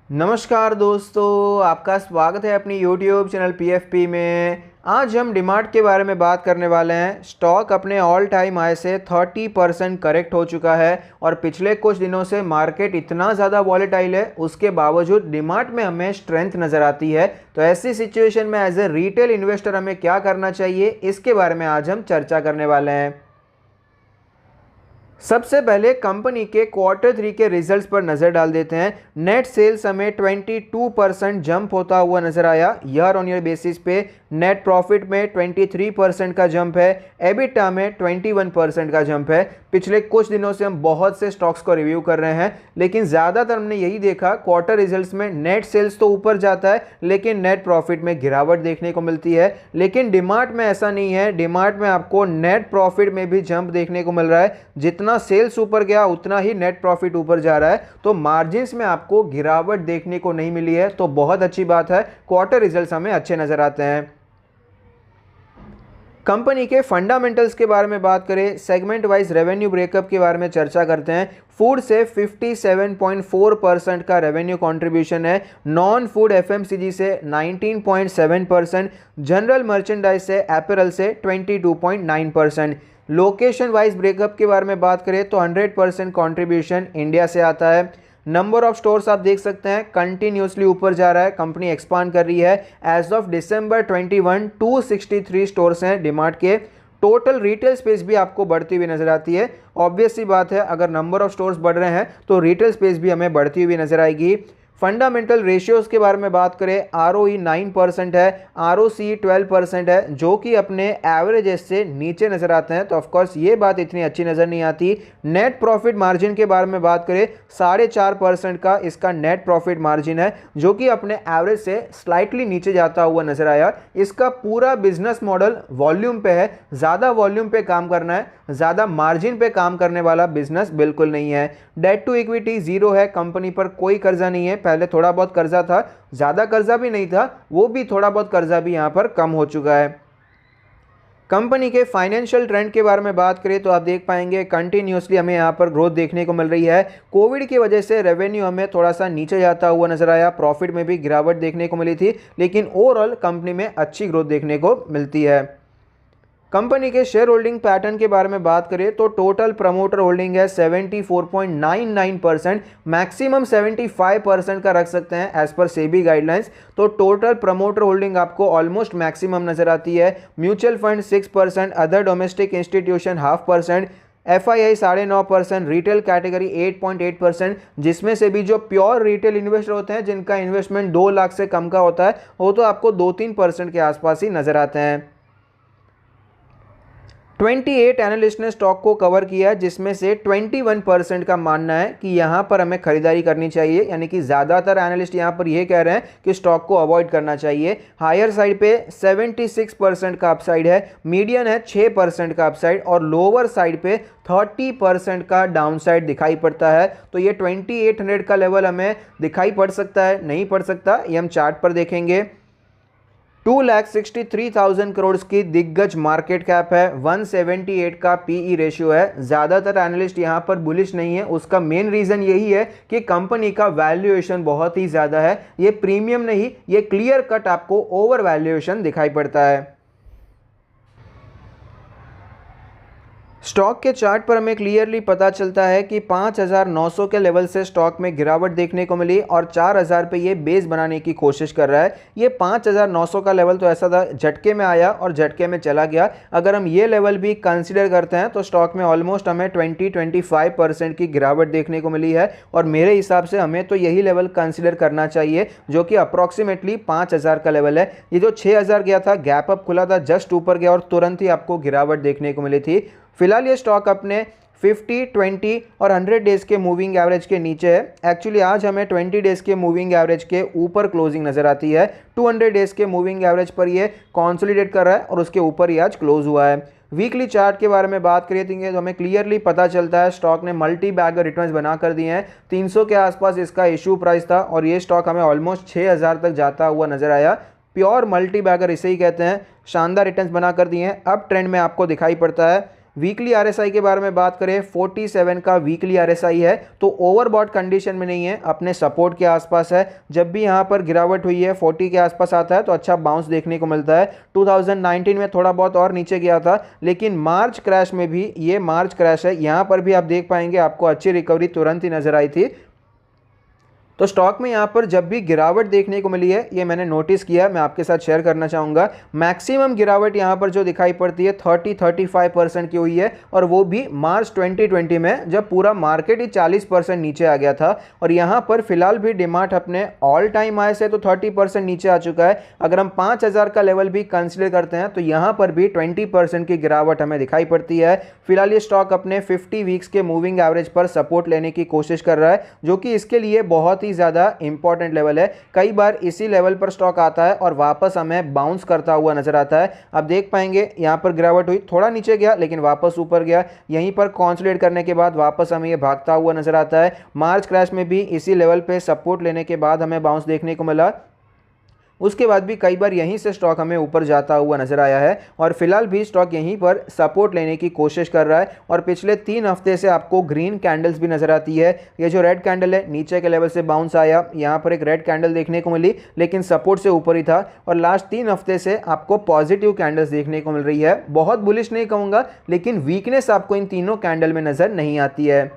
नमस्कार दोस्तों, आपका स्वागत है अपनी YouTube चैनल PFP में। आज हम डीमार्ट के बारे में बात करने वाले हैं। स्टॉक अपने ऑल टाइम हाई से 30% करेक्ट हो चुका है और पिछले कुछ दिनों से मार्केट इतना ज़्यादा वॉलेटाइल है, उसके बावजूद डीमार्ट में हमें स्ट्रेंथ नज़र आती है। तो ऐसी सिचुएशन में एज ए रिटेल इन्वेस्टर हमें क्या करना चाहिए, इसके बारे में आज हम चर्चा करने वाले हैं। सबसे पहले कंपनी के Q3 के रिजल्ट्स पर नज़र डाल देते हैं। नेट सेल्स हमें 22% जंप होता हुआ नजर आया ईयर ऑन ईयर बेसिस पे। नेट प्रॉफिट में 23% का जंप है। एबिटा में 21% का जंप है। पिछले कुछ दिनों से हम बहुत से स्टॉक्स को रिव्यू कर रहे हैं, लेकिन ज़्यादातर हमने यही देखा क्वार्टर रिजल्ट्स में नेट सेल्स तो ऊपर जाता है, लेकिन नेट प्रॉफिट में गिरावट देखने को मिलती है। लेकिन डीमार्ट में ऐसा नहीं है। डीमार्ट में आपको नेट प्रॉफिट में भी जंप देखने को मिल रहा है। जितना सेल्स ऊपर गया उतना ही नेट प्रॉफिट ऊपर जा रहा है, तो मार्जिन्स में आपको गिरावट देखने को नहीं मिली है, तो बहुत अच्छी बात है। क्वार्टर रिजल्ट्स हमें अच्छे नजर आते हैं। कंपनी के फंडामेंटल्स के बारे में बात करें, सेगमेंट वाइज रेवेन्यू ब्रेकअप के बारे में चर्चा करते हैं। फूड से 57.4% का रेवेन्यू कंट्रीब्यूशन है। नॉन फूड FMCG से 19.7%, जनरल मर्चेंडाइज से अपैरल से 22.9%। लोकेशन वाइज ब्रेकअप के बारे में बात करें तो 100% कंट्रीब्यूशन इंडिया से आता है। नंबर ऑफ स्टोर्स आप देख सकते हैं कंटिन्यूसली ऊपर जा रहा है, कंपनी एक्सपांड कर रही है। एज ऑफ दिसंबर 21 263 स्टोर्स हैं डीमार्ट के। टोटल रिटेल स्पेस भी आपको बढ़ती हुई नजर आती है। ऑब्वियस सी बात है, अगर नंबर ऑफ स्टोर्स बढ़ रहे हैं तो रिटेल स्पेस भी हमें बढ़ती हुई नजर आएगी। फंडामेंटल रेशियोज के बारे में बात करें, ROE 9% है, ROC 12% है, जो कि अपने एवरेजेस से नीचे नजर आते हैं। तो ऑफकोर्स ये बात इतनी अच्छी नज़र नहीं आती। नेट प्रॉफिट मार्जिन के बारे में बात करें, 4.5% का इसका नेट प्रॉफिट मार्जिन है, जो कि अपने एवरेज से स्लाइटली नीचे जाता हुआ नजर आया। इसका पूरा बिजनेस मॉडल वॉल्यूम पे है, ज़्यादा वॉल्यूम पे काम करना है, ज़्यादा मार्जिन पे काम करने वाला बिजनेस बिल्कुल नहीं है। डेट टू इक्विटी 0 है, कंपनी पर कोई कर्जा नहीं है। पहले थोड़ा बहुत कर्जा था, ज़्यादा कर्जा भी नहीं था, वो भी थोड़ा बहुत कर्जा भी यहाँ पर कम हो चुका है। कंपनी के फाइनेंशियल ट्रेंड के बारे में बात करें तो आप देख पाएंगे कंटिन्यूसली हमें यहाँ पर ग्रोथ देखने को मिल रही है। कोविड की वजह से रेवेन्यू हमें थोड़ा सा नीचे जाता हुआ नजर आया, प्रॉफिट में भी गिरावट देखने को मिली थी, लेकिन ओवरऑल कंपनी में अच्छी ग्रोथ देखने को मिलती है। कंपनी के शेयर होल्डिंग पैटर्न के बारे में बात करें तो टोटल प्रमोटर होल्डिंग है 74.99%, मैक्सिमम 75% का रख सकते हैं एज पर सेबी गाइडलाइंस। तो टोटल प्रमोटर होल्डिंग आपको ऑलमोस्ट मैक्सिमम नजर आती है। Mutual fund 6%, other domestic institution 0.5%, FII 9.5%, retail category 8.8%, जिसमें से भी जो प्योर रिटेल इन्वेस्टर होते हैं जिनका इन्वेस्टमेंट 2 लाख से कम का होता है, वो तो आपको 2-3% के आसपास ही नजर आते हैं। 28 एनालिस्ट ने स्टॉक को कवर किया, जिसमें से 21% का मानना है कि यहाँ पर हमें खरीदारी करनी चाहिए, यानी कि ज़्यादातर एनालिस्ट यहाँ पर यह कह रहे हैं कि स्टॉक को अवॉइड करना चाहिए। हायर साइड पे 76% का अपसाइड है, मीडियन है 6% का अपसाइड और लोअर साइड पे 30% का डाउनसाइड दिखाई पड़ता है। तो ये 2800 का लेवल हमें दिखाई पड़ सकता है, नहीं पड़ सकता, ये हम चार्ट पर देखेंगे। 2,63,000 करोड़ की दिग्गज मार्केट कैप है, 178 का PE रेशियो है। ज़्यादातर एनालिस्ट यहाँ पर बुलिश नहीं है, उसका मेन रीज़न यही है कि कंपनी का वैल्यूएशन बहुत ही ज़्यादा है। ये प्रीमियम नहीं, ये क्लियर कट आपको ओवर वैल्यूएशन दिखाई पड़ता है। स्टॉक के चार्ट पर हमें क्लियरली पता चलता है कि 5,900 के लेवल से स्टॉक में गिरावट देखने को मिली और 4,000 पे ये बेस बनाने की कोशिश कर रहा है। ये 5,900 का लेवल तो ऐसा था, झटके में आया और झटके में चला गया। अगर हम ये लेवल भी कंसीडर करते हैं तो स्टॉक में ऑलमोस्ट हमें 20-25% की गिरावट देखने को मिली है और मेरे हिसाब से हमें तो यही लेवल कंसीडर करना चाहिए, जो कि अप्रॉक्सीमेटली 5,000 का लेवल है। ये जो 6,000 गया था, गैप अप खुला था, जस्ट ऊपर गया और तुरंत ही आपको गिरावट देखने को मिली थी। फिलहाल ये स्टॉक अपने 50, 20 और 100 डेज के मूविंग एवरेज के नीचे है। एक्चुअली आज हमें 20 डेज के मूविंग एवरेज के ऊपर क्लोजिंग नजर आती है। 200 डेज के मूविंग एवरेज पर ये कंसोलिडेट कर रहा है और उसके ऊपर ही आज क्लोज हुआ है। वीकली चार्ट के बारे में बात करेंगे तो हमें क्लियरली पता चलता है स्टॉक ने मल्टी बैगर रिटर्न्स बना कर दिए हैं। 300 के आसपास इसका इशू प्राइस था और ये स्टॉक हमें ऑलमोस्ट 6,000 तक जाता हुआ नजर आया। प्योर मल्टी बैगर इसे ही कहते हैं। शानदार रिटर्न्स बना कर दिए हैं, अब ट्रेंड में आपको दिखाई पड़ता है। वीकली आरएसआई के बारे में बात करें 47 का वीकली आरएसआई है, तो ओवरबॉट कंडीशन में नहीं है, अपने सपोर्ट के आसपास है। जब भी यहाँ पर गिरावट हुई है 40 के आसपास आता है तो अच्छा बाउंस देखने को मिलता है। 2019 में थोड़ा बहुत और नीचे गया था, लेकिन मार्च क्रैश में भी, ये मार्च क्रैश है, यहाँ पर भी आप देख पाएंगे आपको अच्छी रिकवरी तुरंत ही नजर आई थी। तो स्टॉक में यहाँ पर जब भी गिरावट देखने को मिली है, ये मैंने नोटिस किया, मैं आपके साथ शेयर करना चाहूँगा। मैक्सिमम गिरावट यहाँ पर जो दिखाई पड़ती है 30-35% की हुई है, और वो भी मार्च 2020 में, जब पूरा मार्केट ही 40% नीचे आ गया था। और यहाँ पर फिलहाल भी डिमार्ट अपने ऑल टाइम हाई से तो 30% नीचे आ चुका है। अगर हम 5000 का लेवल भी कंसिडर करते हैं तो यहाँ पर भी 20% की गिरावट हमें दिखाई पड़ती है। फिलहाल ये स्टॉक अपने 50 वीक्स के मूविंग एवरेज पर सपोर्ट लेने की कोशिश कर रहा है, जो कि इसके लिए बहुत ज्यादा इंपॉर्टेंट लेवल है। कई बार इसी लेवल पर स्टॉक आता है और वापस हमें बाउंस करता हुआ नजर आता है। आप देख पाएंगे यहां पर गिरावट हुई, थोड़ा नीचे गया लेकिन वापस ऊपर गया, यहीं पर कंसोलिडेट करने के बाद वापस हमें ये भागता हुआ नजर आता है। मार्च क्रैश में भी इसी लेवल पे सपोर्ट लेने के बाद हमें बाउंस देखने को मिला, उसके बाद भी कई बार यहीं से स्टॉक हमें ऊपर जाता हुआ नजर आया है। और फिलहाल भी स्टॉक यहीं पर सपोर्ट लेने की कोशिश कर रहा है। और पिछले 3 हफ्ते से आपको ग्रीन कैंडल्स भी नजर आती है। ये जो रेड कैंडल है नीचे के लेवल से बाउंस आया, यहाँ पर एक रेड कैंडल देखने को मिली लेकिन सपोर्ट से ऊपर ही था। और लास्ट 3 हफ्ते से आपको पॉजिटिव कैंडल्स देखने को मिल रही है। बहुत बुलिश नहीं कहूँगा, लेकिन वीकनेस आपको इन तीनों कैंडल में नजर नहीं आती है।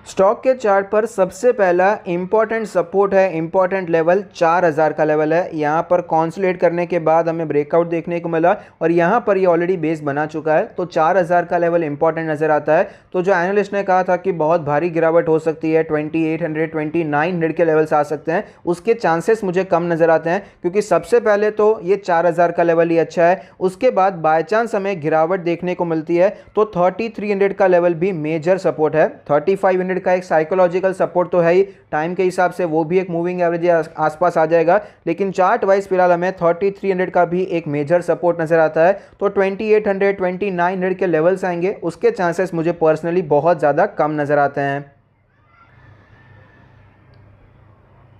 स्टॉक के चार्ट पर सबसे पहला इंपॉर्टेंट सपोर्ट है, इंपॉर्टेंट लेवल 4000 का लेवल है। यहाँ पर कंसोलिडेट करने के बाद हमें ब्रेकआउट देखने को मिला और यहाँ पर ये ऑलरेडी बेस बना चुका है, तो 4000 का लेवल इंपॉर्टेंट नजर आता है। तो जो एनालिस्ट ने कहा था कि बहुत भारी गिरावट हो सकती है, 2800 2900 के लेवल्स आ सकते हैं, उसके चांसेस मुझे कम नजर आते हैं, क्योंकि सबसे पहले तो ये 4000 का लेवल ही अच्छा है। उसके बाद बाय चांस हमें गिरावट देखने को मिलती है तो 3300 का लेवल भी मेजर सपोर्ट है। 3500 का एक साइकोलॉजिकल सपोर्ट तो है ही, टाइम के हिसाब से वो भी एक मूविंग एवरेज आसपास आ जाएगा, लेकिन चार्ट वाइज फिलहाल हमें 3300 का भी एक मेजर सपोर्ट नजर आता है। तो 2800 2900 के लेवल्स आएंगे, उसके चांसेस मुझे पर्सनली बहुत ज़्यादा कम नजर आते हैं।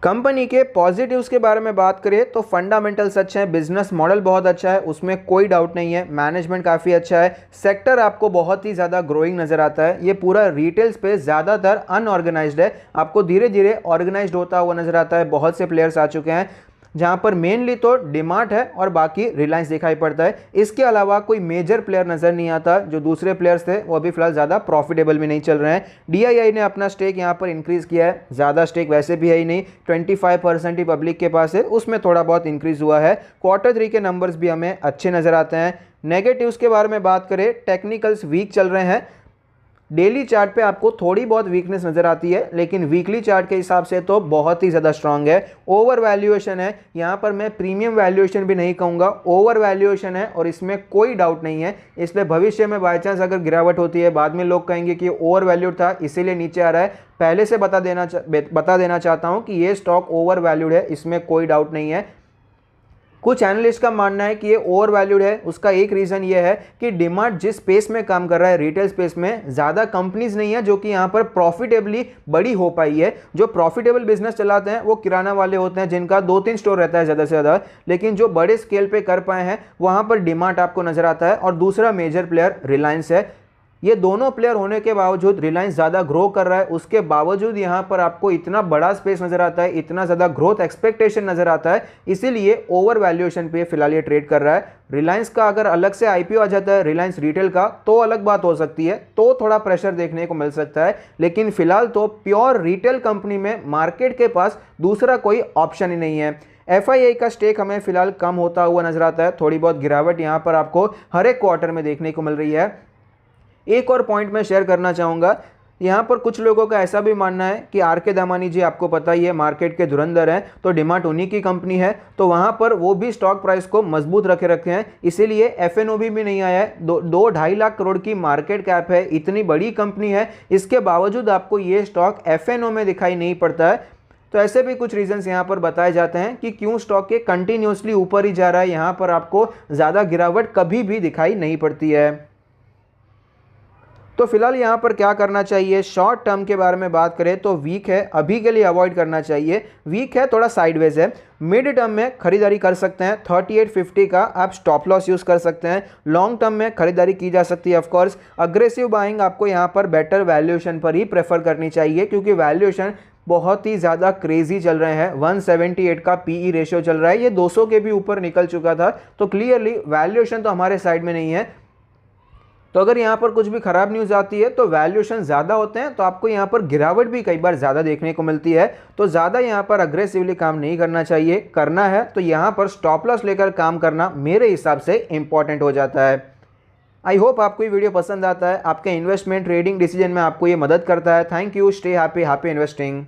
कंपनी के पॉजिटिव्स के बारे में बात करें तो फंडामेंटल्स अच्छे हैं, बिजनेस मॉडल बहुत अच्छा है, उसमें कोई डाउट नहीं है, मैनेजमेंट काफ़ी अच्छा है, सेक्टर आपको बहुत ही ज़्यादा ग्रोइंग नज़र आता है। ये पूरा रिटेल स्पेस ज़्यादातर अनऑर्गेनाइज्ड है, आपको धीरे धीरे ऑर्गेनाइज्ड होता हुआ नज़र आता है। बहुत से प्लेयर्स आ चुके हैं, जहां पर मेनली तो डिमार्ट है और बाकी रिलायंस दिखाई पड़ता है। इसके अलावा कोई मेजर प्लेयर नजर नहीं आता। जो दूसरे प्लेयर्स थे वो अभी फिलहाल ज़्यादा प्रॉफिटेबल भी नहीं चल रहे हैं। DII ने अपना स्टेक यहां पर इंक्रीज किया है, ज़्यादा स्टेक वैसे भी है ही नहीं, 25% ही पब्लिक के पास है, उसमें थोड़ा बहुत इंक्रीज हुआ है। Q3 के नंबर्स भी हमें अच्छे नज़र आते हैं। नेगेटिव्स के बारे में बात करें, टेक्निकल्स वीक चल रहे हैं, डेली चार्ट पे आपको थोड़ी बहुत वीकनेस नजर आती है, लेकिन वीकली चार्ट के हिसाब से तो बहुत ही ज़्यादा स्ट्रांग है। ओवर वैल्यूएशन है, यहाँ पर मैं प्रीमियम वैल्यूएशन भी नहीं कहूँगा, ओवर वैल्यूएशन है और इसमें कोई डाउट नहीं है। इसलिए भविष्य में बाई चांस अगर गिरावट होती है, बाद में लोग कहेंगे कि ओवर वैल्यूड था इसीलिए नीचे आ रहा है, पहले से बता देना चाहता हूँ कि ये स्टॉक ओवर वैल्यूड है, इसमें कोई डाउट नहीं है। कुछ एनालिस्ट का मानना है कि ये ओवर वैल्यूड है, उसका एक रीज़न ये है कि डिमार्ट जिस स्पेस में काम कर रहा है, रिटेल स्पेस में, ज़्यादा कंपनीज नहीं है जो कि यहाँ पर प्रॉफिटेबली बड़ी हो पाई है। जो प्रॉफिटेबल बिजनेस चलाते हैं वो किराना वाले होते हैं, जिनका 2-3 स्टोर रहता है ज़्यादा से ज़्यादा, लेकिन जो बड़े स्केल पे कर पाए हैं वहाँ पर डिमार्ट आपको नजर आता है। और दूसरा मेजर प्लेयर रिलायंस है। ये दोनों प्लेयर होने के बावजूद रिलायंस ज़्यादा ग्रो कर रहा है, उसके बावजूद यहाँ पर आपको इतना बड़ा स्पेस नज़र आता है, इतना ज़्यादा ग्रोथ एक्सपेक्टेशन नज़र आता है, इसीलिए ओवर वैल्यूएशन पे फिलहाल ये ट्रेड कर रहा है। रिलायंस का अगर अलग से IPO आ जाता है, रिलायंस रिटेल का, तो अलग बात हो सकती है, तो थोड़ा प्रेशर देखने को मिल सकता है, लेकिन फिलहाल तो प्योर रिटेल कंपनी में मार्केट के पास दूसरा कोई ऑप्शन ही नहीं है। FII का स्टेक हमें फिलहाल कम होता हुआ नजर आता है, थोड़ी बहुत गिरावट यहाँ पर आपको हर एक क्वार्टर में देखने को मिल रही है। एक और पॉइंट मैं शेयर करना चाहूँगा, यहाँ पर कुछ लोगों का ऐसा भी मानना है कि RK दामानी जी, आपको पता ही है, मार्केट के धुरंधर हैं, तो डिमार्ट उन्हीं की कंपनी है, तो वहाँ पर वो भी स्टॉक प्राइस को मजबूत रखे हैं, इसीलिए FNOB भी नहीं आया है। 2-2.5 लाख करोड़ की मार्केट कैप है, इतनी बड़ी कंपनी है, इसके बावजूद आपको ये स्टॉक FNO में दिखाई नहीं पड़ता है। तो ऐसे भी कुछ रीजंस यहाँ पर बताए जाते हैं कि क्यों स्टॉक के कंटिन्यूसली ऊपर ही जा रहा है, यहाँ पर आपको ज़्यादा गिरावट कभी भी दिखाई नहीं पड़ती है। तो फिलहाल यहाँ पर क्या करना चाहिए, शॉर्ट टर्म के बारे में बात करें तो वीक है, अभी के लिए अवॉइड करना चाहिए, वीक है, थोड़ा साइडवेज है। मिड टर्म में खरीदारी कर सकते हैं, 3850 का आप स्टॉप लॉस यूज कर सकते हैं। लॉन्ग टर्म में खरीदारी की जा सकती है। ऑफ कोर्स अग्रेसिव बाइंग आपको यहाँ पर बेटर वैल्यूएशन पर ही प्रेफर करनी चाहिए, क्योंकि वैल्यूएशन बहुत ही ज़्यादा क्रेजी चल रहे हैं। 178 का पीई रेशियो चल रहा है, ये 200 के भी ऊपर निकल चुका था। तो क्लियरली वैल्यूएशन तो हमारे साइड में नहीं है। तो अगर यहाँ पर कुछ भी खराब न्यूज़ आती है तो वैल्यूएशन ज़्यादा होते हैं, तो आपको यहाँ पर गिरावट भी कई बार ज़्यादा देखने को मिलती है। तो ज़्यादा यहाँ पर अग्रेसिवली काम नहीं करना चाहिए, करना है तो यहाँ पर स्टॉप लॉस लेकर काम करना मेरे हिसाब से इंपॉर्टेंट हो जाता है। आई होप आपको ये वीडियो पसंद आता है, आपके इन्वेस्टमेंट ट्रेडिंग डिसीजन में आपको ये मदद करता है। Thank you, stay happy, happy investing.